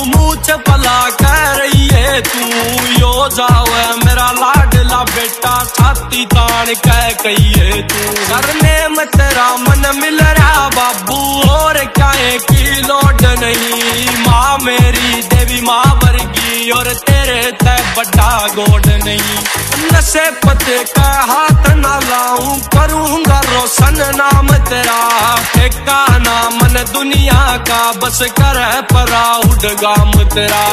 मुझ भला कह रही है तू, यो जावे मेरा लाडला बेटा छाती तान कह कहिए तू। करने में तेरा मन मिल रहा बाबू और काहे की लोड नहीं, माँ मेरी देवी माँ वर्गी और तेरे ते बड़ा गोड नहीं। नशे पते का हाथ ना लाऊं करूंगा रोशन नाम तेरा, ठेका ना मन दुनिया का बस कर परा उड़ गाम तेरा।